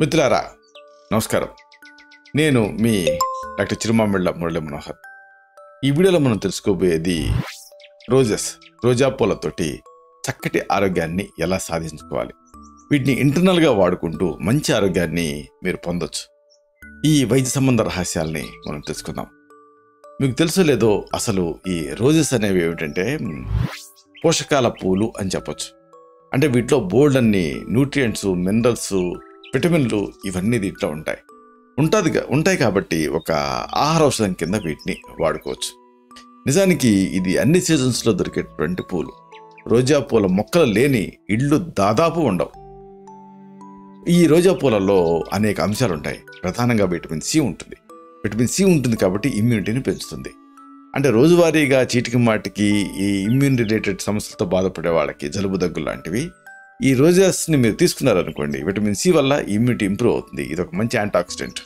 మిత్రులారా నమస్కారం. నేను మీ డాక్టర్ చిరుమామిళ్ళ మురళీ మనోహర్. ఈ వీడియోలో మనం తెలుసుకోబోయేది రోజా పూలతోటి చక్కటి ఆరోగ్యాన్ని ఎలా సాధించుకోవాలి, వీటిని ఇంటర్నల్గా వాడుకుంటూ మంచి ఆరోగ్యాన్ని మీరు పొందొచ్చు. ఈ వైద్య సంబంధ రహస్యాల్ని మనం తెలుసుకుందాం. మీకు తెలుసో లేదో, అసలు ఈ రోజెస్ అనేవి ఏమిటంటే పోషకాల పూలు అని చెప్పొచ్చు. అంటే వీటిలో బోల్డ్ అన్ని న్యూట్రియంట్స్, మినరల్స్, విటమిన్లు ఇవన్నీ దీంట్లో ఉంటాయి కాబట్టి ఒక ఆహార ఔషధం కింద వీటిని వాడుకోవచ్చు. నిజానికి ఇది అన్ని సీజన్స్లో దొరికేటువంటి పూలు. రోజా పూల మొక్కలు లేని ఇళ్ళు దాదాపు ఉండవు. ఈ రోజా పూలలో అనేక అంశాలు ఉంటాయి. ప్రధానంగా విటమిన్ సి ఉంటుంది. విటమిన్ సి ఉంటుంది కాబట్టి ఇమ్యూనిటీని పెంచుతుంది. అంటే రోజువారీగా చీటికి మాటికి ఈ ఇమ్యూన్ రిలేటెడ్ సమస్యలతో బాధపడే వాళ్ళకి, జలుబు దగ్గు లాంటివి, ఈ రోజాస్ని మీరు తీసుకున్నారనుకోండి, విటమిన్ సి వల్ల ఇమ్యూనిటీ ఇంప్రూవ్ అవుతుంది. ఇది ఒక మంచి యాంటాక్సిడెంట్.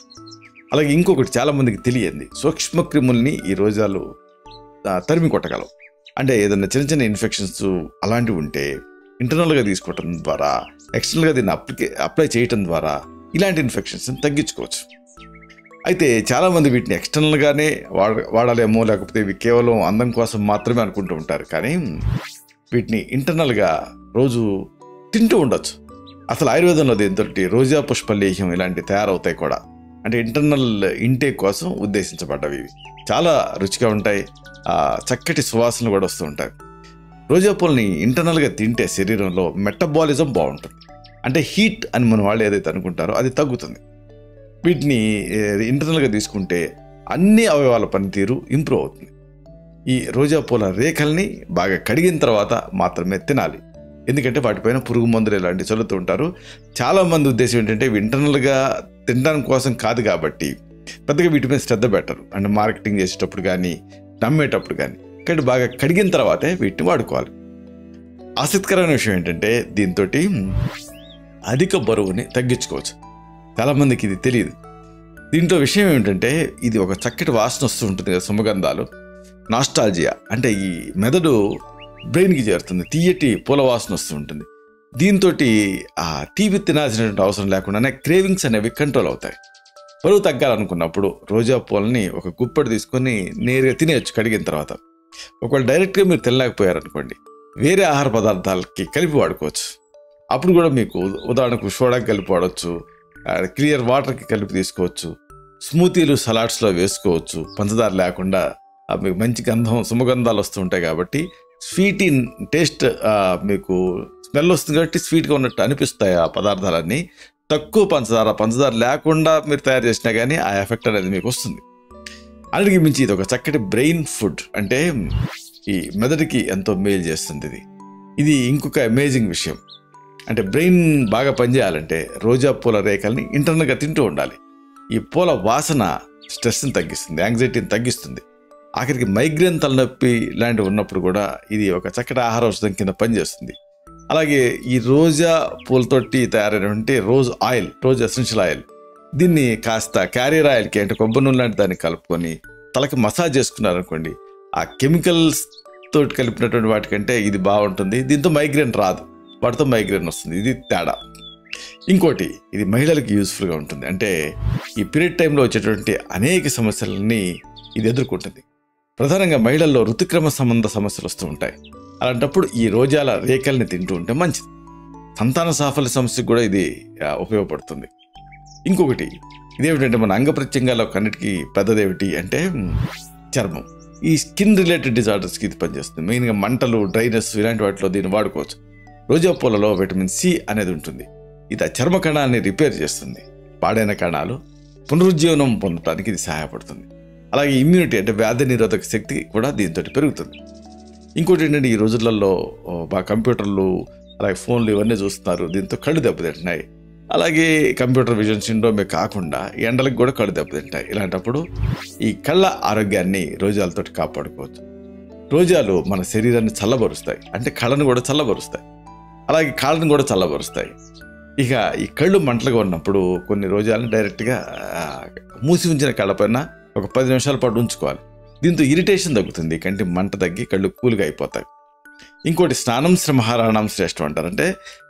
అలాగే ఇంకొకటి చాలామందికి తెలియంది, సూక్ష్మ క్రిముల్ని ఈ రోజాలు తరిమి కొట్టగలవు. అంటే ఏదైనా చిన్న చిన్న ఇన్ఫెక్షన్స్ అలాంటివి ఉంటే ఇంటర్నల్గా తీసుకోవటం ద్వారా, ఎక్స్టర్నల్గా దీన్ని అప్లై చేయటం ద్వారా ఇలాంటి ఇన్ఫెక్షన్స్ని తగ్గించుకోవచ్చు. అయితే చాలామంది వీటిని ఎక్స్టర్నల్గానే వాడాలేమో, లేకపోతే ఇవి కేవలం అందం కోసం మాత్రమే అనుకుంటూ ఉంటారు. కానీ వీటిని ఇంటర్నల్గా రోజు తింటూ ఉండొచ్చు. అసలు ఆయుర్వేదంలో దీంతో రోజా పుష్పలేహ్యం ఇలాంటివి తయారవుతాయి కూడా. అంటే ఇంటర్నల్ ఇంటేక్ కోసం ఉద్దేశించబడ్డవి. ఇవి చాలా రుచిగా ఉంటాయి, చక్కటి సువాసనలు కూడా వస్తూ ఉంటాయి. రోజా పూలని ఇంటర్నల్గా తింటే శరీరంలో మెటబాలిజం బాగుంటుంది. అంటే హీట్ అని మన వాళ్ళు ఏదైతే అనుకుంటారో అది తగ్గుతుంది. వీటిని ఇంటర్నల్గా తీసుకుంటే అన్ని అవయవాల పనితీరు ఇంప్రూవ్ అవుతుంది. ఈ రోజా పూల రేఖల్ని బాగా కడిగిన తర్వాత మాత్రమే తినాలి. ఎందుకంటే వాటిపైన పురుగు మందులు ఇలాంటివి చల్లుతూ ఉంటారు. చాలామంది ఉద్దేశం ఏంటంటే ఇవి ఇంటర్నల్గా తినడం కోసం కాదు కాబట్టి పెద్దగా వీటి మీద శ్రద్ధ పెట్టరు. అంటే మార్కెటింగ్ చేసేటప్పుడు కానీ, నమ్మేటప్పుడు కానీ. కానీ బాగా కడిగిన తర్వాతే వీటిని వాడుకోవాలి. ఆసక్తికరమైన విషయం ఏంటంటే దీంతో అధిక బరువుని తగ్గించుకోవచ్చు. చాలామందికి ఇది తెలియదు. దీంట్లో విషయం ఏమిటంటే ఇది ఒక చక్కటి వాసన వస్తూ ఉంటుంది కదా, సుమగంధాలు, నాస్టాల్జియా. అంటే ఈ మెదడు బ్రెయిన్కి చేరుతుంది, తీయటి పూల వాసన వస్తూ ఉంటుంది. దీంతో ఆ టీవీ తినాల్సినటువంటి అవసరం లేకుండానే క్రేవింగ్స్ అనేవి కంట్రోల్ అవుతాయి. బరువు తగ్గాలనుకున్నప్పుడు రోజా పూలని ఒక గుప్పెడు తీసుకొని నేరుగా తినేయచ్చు కడిగిన తర్వాత. ఒకవేళ డైరెక్ట్గా మీరు తినలేకపోయారనుకోండి, వేరే ఆహార పదార్థాలకి కలిపి వాడుకోవచ్చు. అప్పుడు కూడా మీకు ఉదాహరణకు సోడాకి కలిపి వాడవచ్చు, క్లియర్ వాటర్కి కలిపి తీసుకోవచ్చు, స్మూతీలు, సలాడ్స్లో వేసుకోవచ్చు. పంచదార లేకుండా మీకు మంచి గంధం, సుమగంధాలు వస్తూ ఉంటాయి కాబట్టి స్వీట్ ఇన్ టేస్ట్, మీకు స్మెల్ వస్తుంది కాబట్టి స్వీట్గా ఉన్నట్టు అనిపిస్తాయి ఆ పదార్థాలన్నీ. తక్కువ పంచదార లేకుండా మీరు తయారు చేసినా కానీ ఆ ఎఫెక్ట్ అనేది మీకు వస్తుంది. అన్నిటికీ మించి ఇది ఒక చక్కటి బ్రెయిన్ ఫుడ్. అంటే ఈ మెదడుకి ఎంతో మేలు చేస్తుంది ఇది ఇంకొక అమేజింగ్ విషయం. అంటే బ్రెయిన్ బాగా పనిచేయాలంటే రోజా పూల రేఖల్ని ఇంటర్నల్గా తింటూ ఉండాలి. ఈ పూల వాసన స్ట్రెస్ని తగ్గిస్తుంది, యాంగ్జైటీని తగ్గిస్తుంది. ఆఖరికి మైగ్రేన్, తలనొప్పి లాంటివి ఉన్నప్పుడు కూడా ఇది ఒక చక్కటి ఆహార ఔషధం కింద పనిచేస్తుంది. అలాగే ఈ రోజా పూలతోటి తయారైనటువంటి రోజ్ ఎసెన్షియల్ ఆయిల్, దీన్ని కాస్త క్యారియర్ ఆయిల్కి, అంటే కొబ్బరి నూనె లాంటి దాన్ని కలుపుకొని తలకి మసాజ్ చేసుకున్నారనుకోండి, ఆ కెమికల్స్ తోటి కలిపినటువంటి వాటికంటే ఇది బాగుంటుంది. దీంతో మైగ్రేన్ రాదు, వాటితో మైగ్రేన్ వస్తుంది. ఇది తేడా. ఇంకోటి, ఇది మహిళలకు యూస్ఫుల్గా ఉంటుంది. అంటే ఈ పీరియడ్ టైంలో వచ్చేటువంటి అనేక సమస్యలని ఇది ఎదుర్కొంటుంది. ప్రధానంగా మహిళల్లో ఋతుక్రమ సంబంధ సమస్యలు వస్తూ ఉంటాయి. అలాంటప్పుడు ఈ రోజాల రేఖల్ని తింటూ ఉంటే మంచిది. సంతాన సాఫల్య సమస్యకు కూడా ఇది ఉపయోగపడుతుంది. ఇంకొకటి ఇదేమిటంటే మన అంగప్రత్యంగాల్లో కన్నిటికీ పెద్దదేమిటి అంటే చర్మం. ఈ స్కిన్ రిలేటెడ్ డిజార్డర్స్కి ఇది పనిచేస్తుంది. మెయిన్గా మంటలు, డ్రైనెస్ ఇలాంటి వాటిలో దీన్ని వాడుకోవచ్చు. రోజా పూలలో విటమిన్ సి అనేది ఉంటుంది. ఇది ఆ చర్మ కణాన్ని రిపేర్ చేస్తుంది. పాడైన కణాలు పునరుజ్జీవనం పొందడానికి ఇది సహాయపడుతుంది. అలాగే ఇమ్యూనిటీ, అంటే వ్యాధి నిరోధక శక్తి కూడా దీంతో పెరుగుతుంది. ఇంకోటి ఏంటంటే ఈ రోజులలో బాగా కంప్యూటర్లు, అలాగే ఫోన్లు ఇవన్నీ చూస్తున్నారు. దీంతో కళ్ళు దెబ్బతింటున్నాయి. అలాగే కంప్యూటర్ విజన్ సిండ్రోమే కాకుండా ఎండలకు కూడా కళ్ళు దెబ్బతింటాయి. ఇలాంటప్పుడు ఈ కళ్ళ ఆరోగ్యాన్ని రోజాలతో కాపాడుకోవచ్చు. రోజాలు మన శరీరాన్ని చల్లబరుస్తాయి, అంటే కళ్ళను కూడా చల్లబరుస్తాయి. అలాగే కాళ్ళను కూడా చల్లబరుస్తాయి. ఇక ఈ కళ్ళు మంటలుగా ఉన్నప్పుడు కొన్ని రోజాలను డైరెక్ట్గా మూసి ఉంచిన కళ్ళపైన ఒక 10 నిమిషాల పాటు ఉంచుకోవాలి. దీంతో ఇరిటేషన్ తగ్గుతుంది, కంటి మంట తగ్గి కళ్ళు కూల్గా అయిపోతాయి. ఇంకోటి స్నానం శ్రమహారాణం శ్రేష్టం అంటారు. అంటే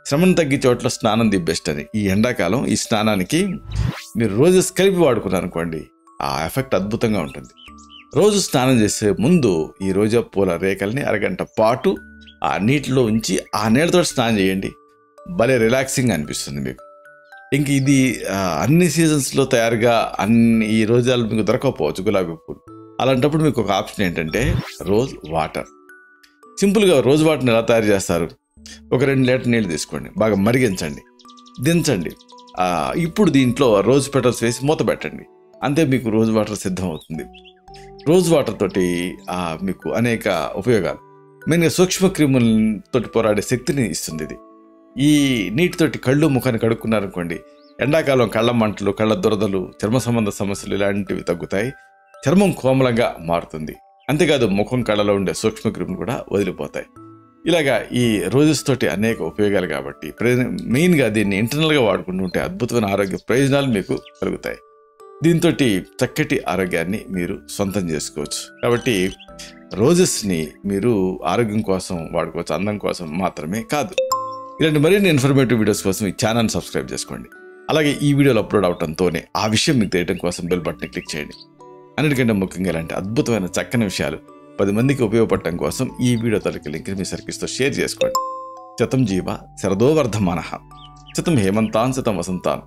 శ్రమను తగ్గే చోట్ల స్నానం ది బెస్ట్ అని. ఈ ఎండాకాలం ఈ స్నానానికి మీరు రోజెస్ కలిపి వాడుకున్నారనుకోండి, ఆ ఎఫెక్ట్ అద్భుతంగా ఉంటుంది. రోజు స్నానం చేసే ముందు ఈ రోజా పూల రేకల్ని అరగంట పాటు ఆ నీటిలో ఉంచి ఆ నీళ్ళతో స్నానం చేయండి. భలే రిలాక్సింగ్ అనిపిస్తుంది మీకు. ఇంక ఇది అన్ని సీజన్స్లో తయారుగా ఈ రోజాలు మీకు దొరకకపోవచ్చు, గులాబీ పూలు. అలాంటప్పుడు మీకు ఒక ఆప్షన్ ఏంటంటే రోజ్ వాటర్. సింపుల్గా రోజ్ వాటర్ని ఎలా తయారు చేస్తారు? ఒక 2 లీటర్ నీళ్ళు తీసుకోండి, బాగా మరిగించండి, దించండి. ఇప్పుడు దీంట్లో రోజ్ పెటల్స్ వేసి మూత పెట్టండి. అంతే, మీకు రోజ్ వాటర్ సిద్ధం అవుతుంది. రోజ్ వాటర్ తోటి మీకు అనేక ఉపయోగాలు, మెయిన్గా సూక్ష్మ క్రిములతో పోరాడే శక్తిని ఇస్తుంది ఇది. ఈ నీటితోటి కళ్ళు ముఖాన్ని కడుక్కున్నారనుకోండి, ఎండాకాలం కళ్ళ మంటలు, కళ్ళ దురదలు, చర్మ సంబంధ సమస్యలు ఇలాంటివి తగ్గుతాయి. చర్మం కోమలంగా మారుతుంది. అంతేకాదు ముఖం కళ్ళలో ఉండే సూక్ష్మ క్రిములు కూడా వదిలిపోతాయి. ఇలాగా ఈ రోజెస్ తోటి అనేక ఉపయోగాలు కాబట్టి మెయిన్గా దీన్ని ఇంటర్నల్గా వాడుకుంటుంటే అద్భుతమైన ఆరోగ్య ప్రయోజనాలు మీకు కలుగుతాయి. దీంతో చక్కటి ఆరోగ్యాన్ని మీరు సొంతం చేసుకోవచ్చు. కాబట్టి రోజెస్ని మీరు ఆరోగ్యం కోసం వాడుకోవచ్చు, అందం కోసం మాత్రమే కాదు. ఇలాంటి మరిన్ని ఇన్ఫర్మేటివ్ వీడియోస్ కోసం ఈ ఛానల్ని సబ్స్క్రైబ్ చేసుకోండి. అలాగే ఈ వీడియోలు అప్లోడ్ అవడంతోనే ఆ విషయం మీకు తెలియడం కోసం బెల్ బటన్ క్లిక్ చేయండి. అన్నిటికంటే ముఖ్యంగా ఇలాంటి అద్భుతమైన చక్కని విషయాలు 10 మందికి ఉపయోగపడటం కోసం ఈ వీడియో తాలూకు లింక్ని మీ సర్కిల్స్తో షేర్ చేసుకోండి. శతం జీవ శరదో వర్ధమానః, శతం హేమంతాన్ శతం వసంతాన్.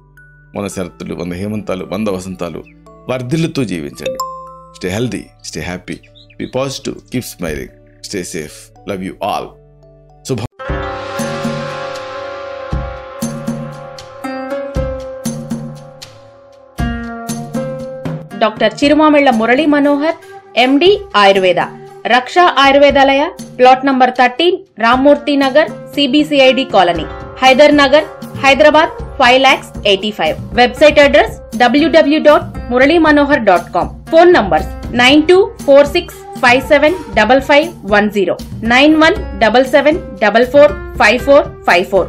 100 శరత్తులు, 100 హేమంతాలు, 100 వసంతాలు వర్ధిల్లుతూ జీవించండి. Stay healthy, stay happy, be positive, keep smiling, stay safe. Love you all. శుభం. Doctor Chirumamilla Murali Manohar, MD, Ayurveda, Raksha Ayurvedalaya, plot number 13, Rammurthy Nagar, CBCID colony, Hyder Nagar, Hyderabad 5,85,000. Website address www.muralymanohar.com. Phone numbers 9246575510, 9177445454.